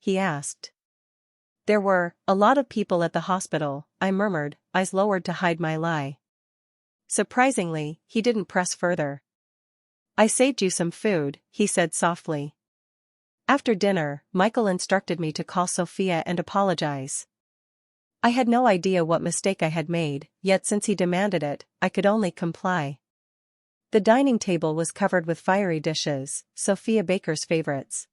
he asked. There were a lot of people at the hospital, I murmured, eyes lowered to hide my lie. Surprisingly, he didn't press further. I saved you some food, he said softly. After dinner, Michael instructed me to call Sophia and apologize. I had no idea what mistake I had made, yet since he demanded it, I could only comply. The dining table was covered with fiery dishes, Sophia Baker's favorites.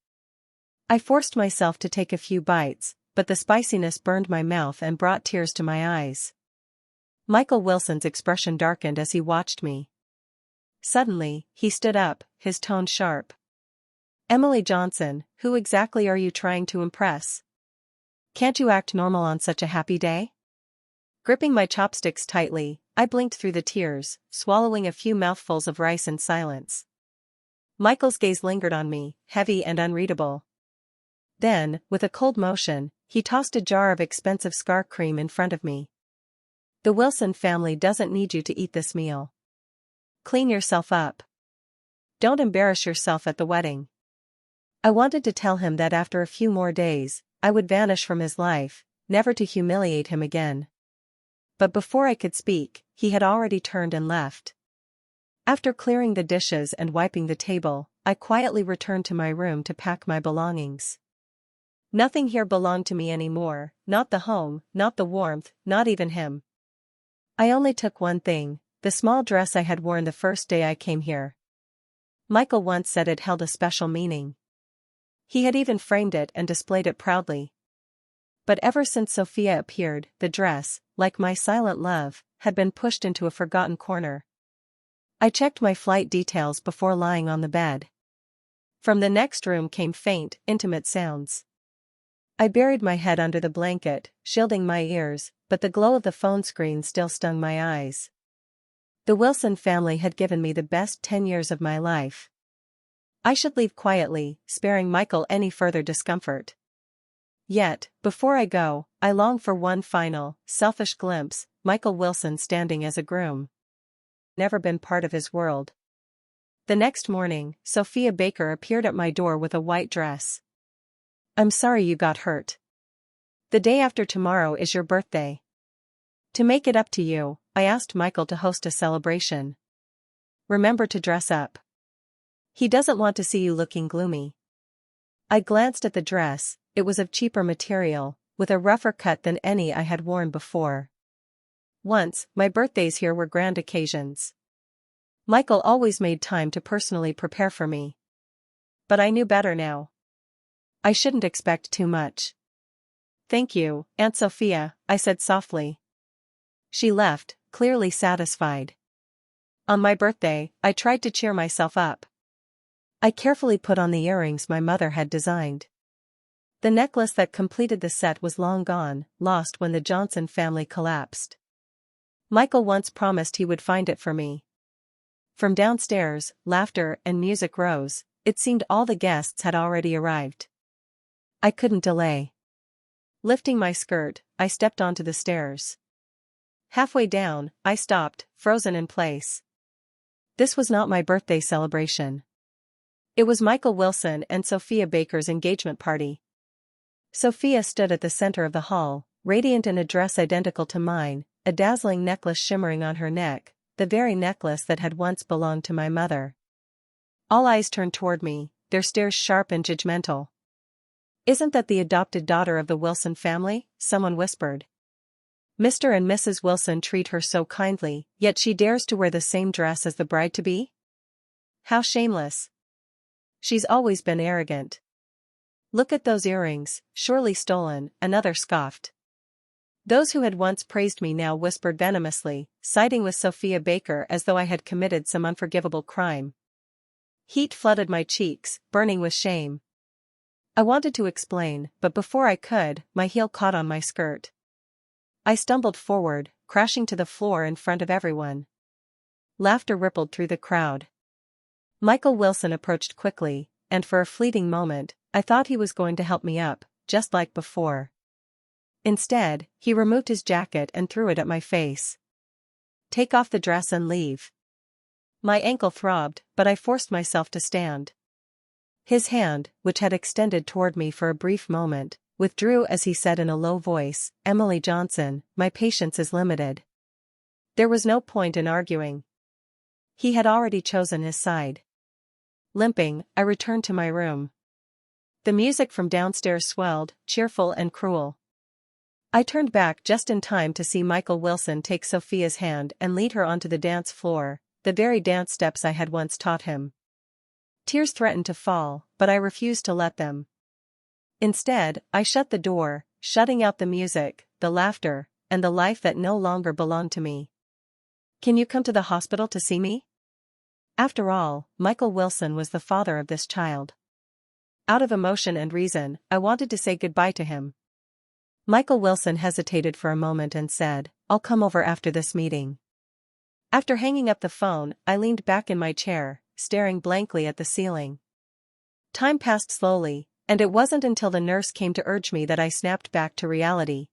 I forced myself to take a few bites, but the spiciness burned my mouth and brought tears to my eyes. Michael Wilson's expression darkened as he watched me. Suddenly, he stood up, his tone sharp. Emily Johnson, who exactly are you trying to impress? Can't you act normal on such a happy day? Gripping my chopsticks tightly, I blinked through the tears, swallowing a few mouthfuls of rice in silence. Michael's gaze lingered on me, heavy and unreadable. Then, with a cold motion, he tossed a jar of expensive scar cream in front of me. The Wilson family doesn't need you to eat this meal. Clean yourself up. Don't embarrass yourself at the wedding. I wanted to tell him that after a few more days, I would vanish from his life, never to humiliate him again. But before I could speak, he had already turned and left. After clearing the dishes and wiping the table, I quietly returned to my room to pack my belongings. Nothing here belonged to me anymore, not the home, not the warmth, not even him. I only took one thing, the small dress I had worn the first day I came here. Michael once said it held a special meaning. He had even framed it and displayed it proudly. But ever since Sophia appeared, the dress, like my silent love, had been pushed into a forgotten corner. I checked my flight details before lying on the bed. From the next room came faint, intimate sounds. I buried my head under the blanket, shielding my ears, but the glow of the phone screen still stung my eyes. The Wilson family had given me the best 10 years of my life. I should leave quietly, sparing Michael any further discomfort. Yet, before I go, I long for one final, selfish glimpse, Michael Wilson standing as a groom. Never been part of his world. The next morning, Sophia Baker appeared at my door with a white dress. I'm sorry you got hurt. The day after tomorrow is your birthday. To make it up to you, I asked Michael to host a celebration. Remember to dress up. He doesn't want to see you looking gloomy. I glanced at the dress, it was of cheaper material, with a rougher cut than any I had worn before. Once, my birthdays here were grand occasions. Michael always made time to personally prepare for me. But I knew better now. I shouldn't expect too much. Thank you, Aunt Sophia, I said softly. She left, clearly satisfied. On my birthday, I tried to cheer myself up. I carefully put on the earrings my mother had designed. The necklace that completed the set was long gone, lost when the Johnson family collapsed. Michael once promised he would find it for me. From downstairs, laughter and music rose, it seemed all the guests had already arrived. I couldn't delay. Lifting my skirt, I stepped onto the stairs. Halfway down, I stopped, frozen in place. This was not my birthday celebration. It was Michael Wilson and Sophia Baker's engagement party. Sophia stood at the center of the hall, radiant in a dress identical to mine, a dazzling necklace shimmering on her neck, the very necklace that had once belonged to my mother. All eyes turned toward me, their stares sharp and judgmental. Isn't that the adopted daughter of the Wilson family? Someone whispered. Mr. and Mrs. Wilson treat her so kindly, yet she dares to wear the same dress as the bride-to-be? How shameless. She's always been arrogant. Look at those earrings, surely stolen, another scoffed. Those who had once praised me now whispered venomously, siding with Sophia Baker as though I had committed some unforgivable crime. Heat flooded my cheeks, burning with shame. I wanted to explain, but before I could, my heel caught on my skirt. I stumbled forward, crashing to the floor in front of everyone. Laughter rippled through the crowd. Michael Wilson approached quickly, and for a fleeting moment, I thought he was going to help me up, just like before. Instead, he removed his jacket and threw it at my face. Take off the dress and leave. My ankle throbbed, but I forced myself to stand. His hand, which had extended toward me for a brief moment, withdrew as he said in a low voice, "Emily Johnson, my patience is limited." There was no point in arguing. He had already chosen his side. Limping, I returned to my room. The music from downstairs swelled, cheerful and cruel. I turned back just in time to see Michael Wilson take Sophia's hand and lead her onto the dance floor, the very dance steps I had once taught him. Tears threatened to fall, but I refused to let them. Instead, I shut the door, shutting out the music, the laughter, and the life that no longer belonged to me. "Can you come to the hospital to see me?" After all, Michael Wilson was the father of this child. Out of emotion and reason, I wanted to say goodbye to him. Michael Wilson hesitated for a moment and said, "I'll come over after this meeting." After hanging up the phone, I leaned back in my chair, staring blankly at the ceiling. Time passed slowly, and it wasn't until the nurse came to urge me that I snapped back to reality.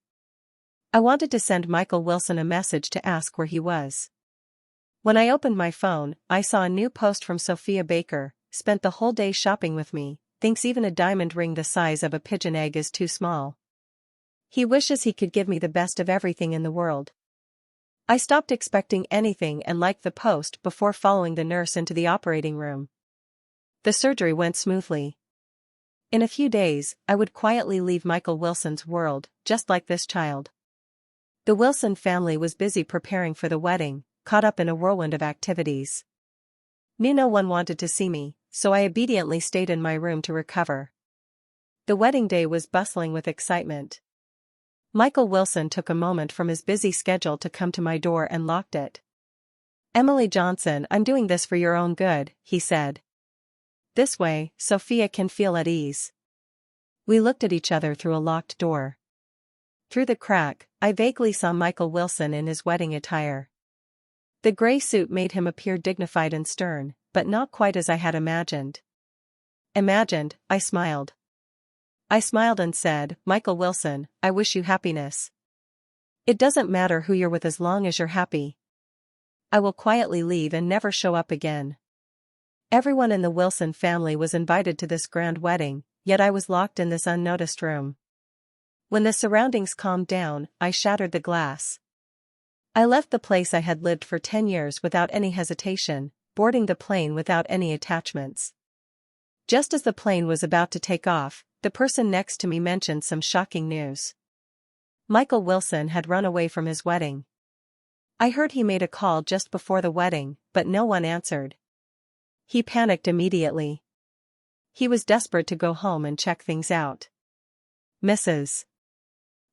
I wanted to send Michael Wilson a message to ask where he was. When I opened my phone, I saw a new post from Sophia Baker, "Spent the whole day shopping with me, thinks even a diamond ring the size of a pigeon egg is too small. He wishes he could give me the best of everything in the world." I stopped expecting anything and liked the post before following the nurse into the operating room. The surgery went smoothly. In a few days, I would quietly leave Michael Wilson's world, just like this child. The Wilson family was busy preparing for the wedding, caught up in a whirlwind of activities. No one wanted to see me, so I obediently stayed in my room to recover. The wedding day was bustling with excitement. Michael Wilson took a moment from his busy schedule to come to my door and locked it. "Emily Johnson, I'm doing this for your own good," he said. "This way, Sophia can feel at ease." We looked at each other through a locked door. Through the crack, I vaguely saw Michael Wilson in his wedding attire. The gray suit made him appear dignified and stern, but not quite as I had imagined. I smiled. I smiled and said, "Michael Wilson, I wish you happiness. It doesn't matter who you're with as long as you're happy. I will quietly leave and never show up again." Everyone in the Wilson family was invited to this grand wedding, yet I was locked in this unnoticed room. When the surroundings calmed down, I shattered the glass. I left the place I had lived for 10 years without any hesitation, boarding the plane without any attachments. Just as the plane was about to take off, the person next to me mentioned some shocking news. Michael Wilson had run away from his wedding. I heard he made a call just before the wedding, but no one answered. He panicked immediately. He was desperate to go home and check things out. Mrs.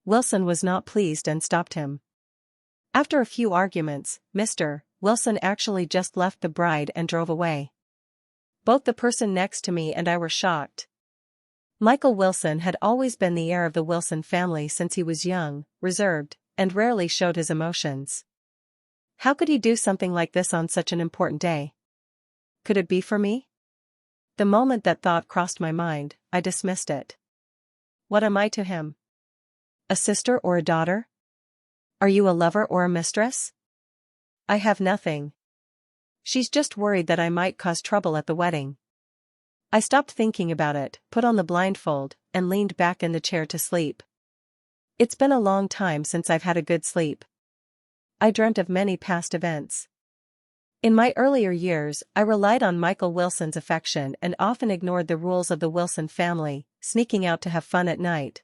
Wilson was not pleased and stopped him. After a few arguments, Mr. Wilson actually just left the bride and drove away. Both the person next to me and I were shocked. Michael Wilson had always been the heir of the Wilson family since he was young, reserved, and rarely showed his emotions. How could he do something like this on such an important day? Could it be for me? The moment that thought crossed my mind, I dismissed it. What am I to him? A sister or a daughter? Are you a lover or a mistress? I have nothing. She's just worried that I might cause trouble at the wedding. I stopped thinking about it, put on the blindfold, and leaned back in the chair to sleep. It's been a long time since I've had a good sleep. I dreamt of many past events. In my earlier years, I relied on Michael Wilson's affection and often ignored the rules of the Wilson family, sneaking out to have fun at night.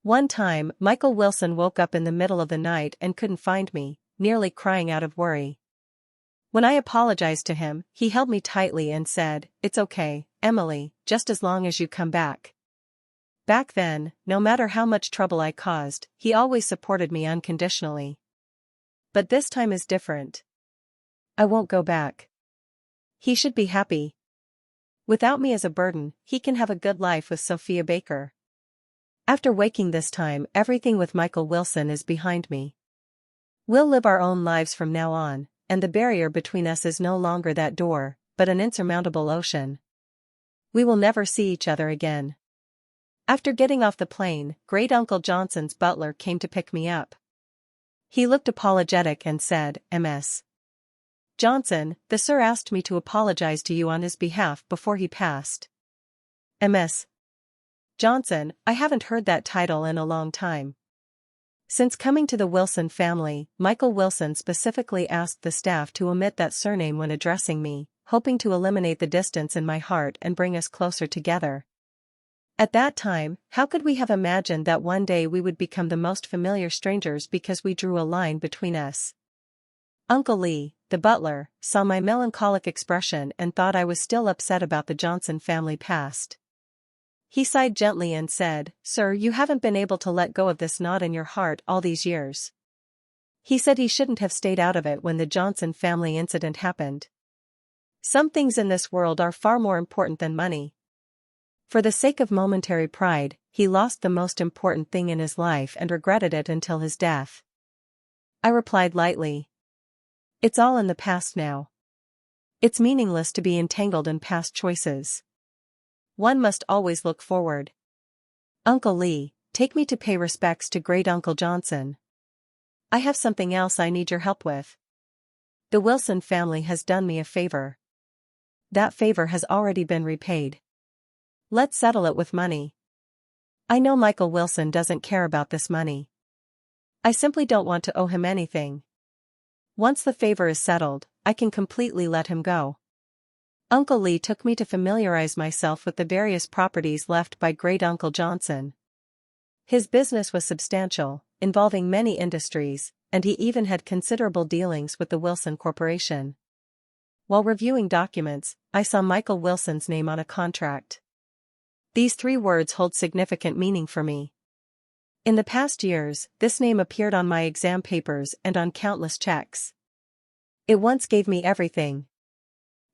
One time, Michael Wilson woke up in the middle of the night and couldn't find me, nearly crying out of worry. When I apologized to him, he held me tightly and said, "It's okay, Emily, just as long as you come back." Back then, no matter how much trouble I caused, he always supported me unconditionally. But this time is different. I won't go back. He should be happy. Without me as a burden, he can have a good life with Sophia Baker. After waking this time, everything with Michael Wilson is behind me. We'll live our own lives from now on, and the barrier between us is no longer that door, but an insurmountable ocean. We will never see each other again. After getting off the plane, Great Uncle Johnson's butler came to pick me up. He looked apologetic and said, "Ms. Johnson, the sir asked me to apologize to you on his behalf before he passed." Ms. Johnson, I haven't heard that title in a long time. Since coming to the Wilson family, Michael Wilson specifically asked the staff to omit that surname when addressing me, hoping to eliminate the distance in my heart and bring us closer together. At that time, how could we have imagined that one day we would become the most familiar strangers because we drew a line between us? Uncle Lee, the butler, saw my melancholic expression and thought I was still upset about the Johnson family past. He sighed gently and said, "Sir, you haven't been able to let go of this knot in your heart all these years." He said he shouldn't have stayed out of it when the Johnson family incident happened. Some things in this world are far more important than money. For the sake of momentary pride, he lost the most important thing in his life and regretted it until his death. I replied lightly. It's all in the past now. It's meaningless to be entangled in past choices. One must always look forward. Uncle Lee, take me to pay respects to Great Uncle Johnson. I have something else I need your help with. The Wilson family has done me a favor. That favor has already been repaid. Let's settle it with money. I know Michael Wilson doesn't care about this money. I simply don't want to owe him anything. Once the favor is settled, I can completely let him go. Uncle Lee took me to familiarize myself with the various properties left by Great Uncle Johnson. His business was substantial, involving many industries, and he even had considerable dealings with the Wilson Corporation. While reviewing documents, I saw Michael Wilson's name on a contract. These 3 words hold significant meaning for me. In the past years, this name appeared on my exam papers and on countless checks. It once gave me everything.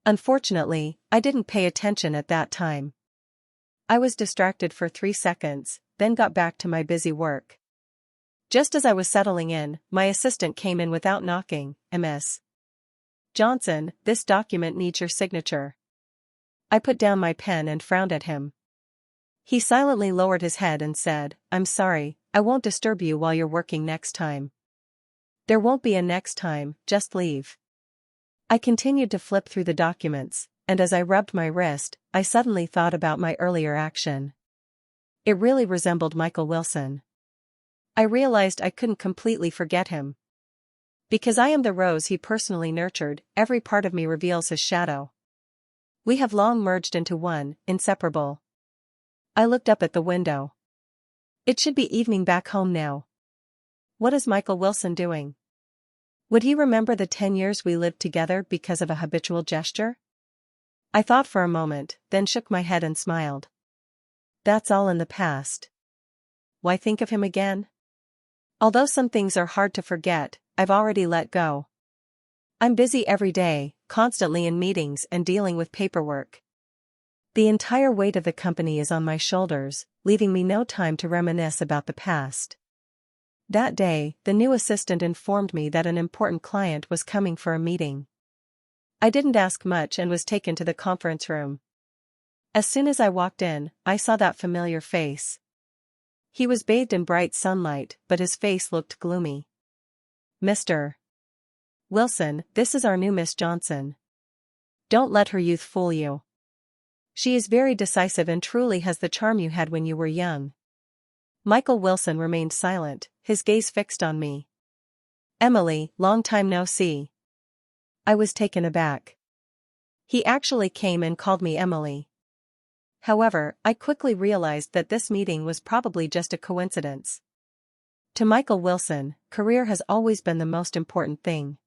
Unfortunately, I didn't pay attention at that time. I was distracted for 3 seconds, then got back to my busy work. Just as I was settling in, my assistant came in without knocking. Ms. Johnson, this document needs your signature. I put down my pen and frowned at him. He silently lowered his head and said, "I'm sorry, I won't disturb you while you're working next time." "There won't be a next time, just leave." I continued to flip through the documents, and as I rubbed my wrist, I suddenly thought about my earlier action. It really resembled Michael Wilson. I realized I couldn't completely forget him. Because I am the rose he personally nurtured, every part of me reveals his shadow. We have long merged into one, inseparable. I looked up at the window. It should be evening back home now. What is Michael Wilson doing? Would he remember the 10 years we lived together because of a habitual gesture? I thought for a moment, then shook my head and smiled. That's all in the past. Why think of him again? Although some things are hard to forget, I've already let go. I'm busy every day, constantly in meetings and dealing with paperwork. The entire weight of the company is on my shoulders, leaving me no time to reminisce about the past. That day, the new assistant informed me that an important client was coming for a meeting. I didn't ask much and was taken to the conference room. As soon as I walked in, I saw that familiar face. He was bathed in bright sunlight, but his face looked gloomy. "Mr. Wilson, this is our new Miss Johnson. Don't let her youth fool you. She is very decisive and truly has the charm you had when you were young." Michael Wilson remained silent, his gaze fixed on me. "Emily, long time no see." I was taken aback. He actually came and called me Emily. However, I quickly realized that this meeting was probably just a coincidence. To Michael Wilson, career has always been the most important thing.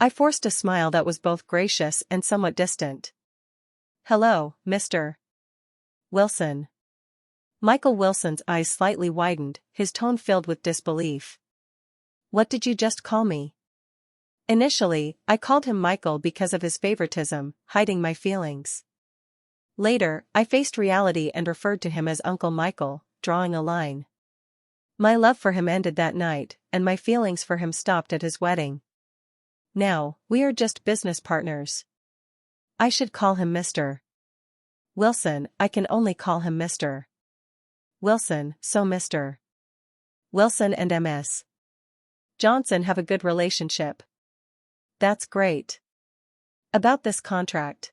I forced a smile that was both gracious and somewhat distant. "Hello, Mr. Wilson." Michael Wilson's eyes slightly widened, his tone filled with disbelief. "What did you just call me?" Initially, I called him Michael because of his favoritism, hiding my feelings. Later, I faced reality and referred to him as Uncle Michael, drawing a line. My love for him ended that night, and my feelings for him stopped at his wedding. Now, we are just business partners. I should call him Mr. Wilson. I can only call him Mr. Wilson, so Mr. Wilson and Ms. Johnson have a good relationship. That's great. About this contract.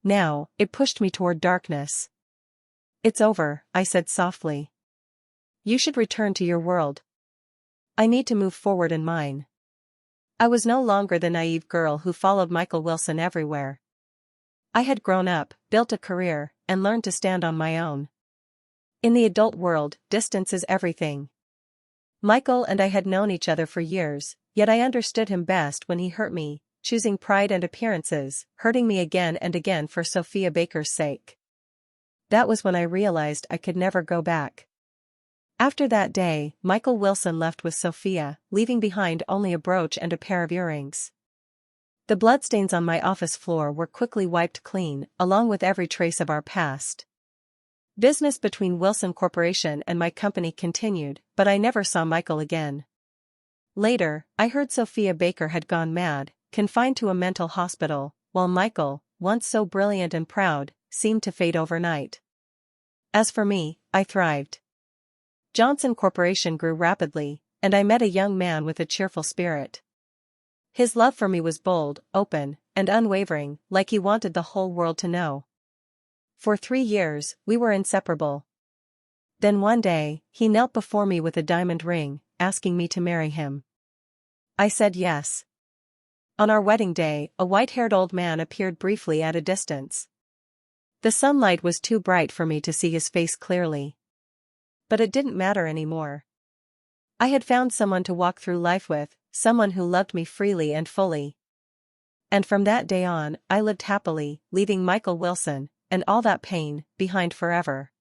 Now, it pushed me toward darkness. "It's over," I said softly. "You should return to your world. I need to move forward in mine." I was no longer the naive girl who followed Michael Wilson everywhere. I had grown up, built a career, and learned to stand on my own. In the adult world, distance is everything. Michael and I had known each other for years, yet I understood him best when he hurt me, choosing pride and appearances, hurting me again and again for Sophia Baker's sake. That was when I realized I could never go back. After that day, Michael Wilson left with Sophia, leaving behind only a brooch and a pair of earrings. The bloodstains on my office floor were quickly wiped clean, along with every trace of our past. Business between Wilson Corporation and my company continued, but I never saw Michael again. Later, I heard Sophia Baker had gone mad, confined to a mental hospital, while Michael, once so brilliant and proud, seemed to fade overnight. As for me, I thrived. Johnson Corporation grew rapidly, and I met a young man with a cheerful spirit. His love for me was bold, open, and unwavering, like he wanted the whole world to know. For 3 years, we were inseparable. Then one day, he knelt before me with a diamond ring, asking me to marry him. I said yes. On our wedding day, a white-haired old man appeared briefly at a distance. The sunlight was too bright for me to see his face clearly. But it didn't matter anymore. I had found someone to walk through life with, someone who loved me freely and fully. And from that day on, I lived happily, leaving Michael Wilson, and all that pain, behind forever.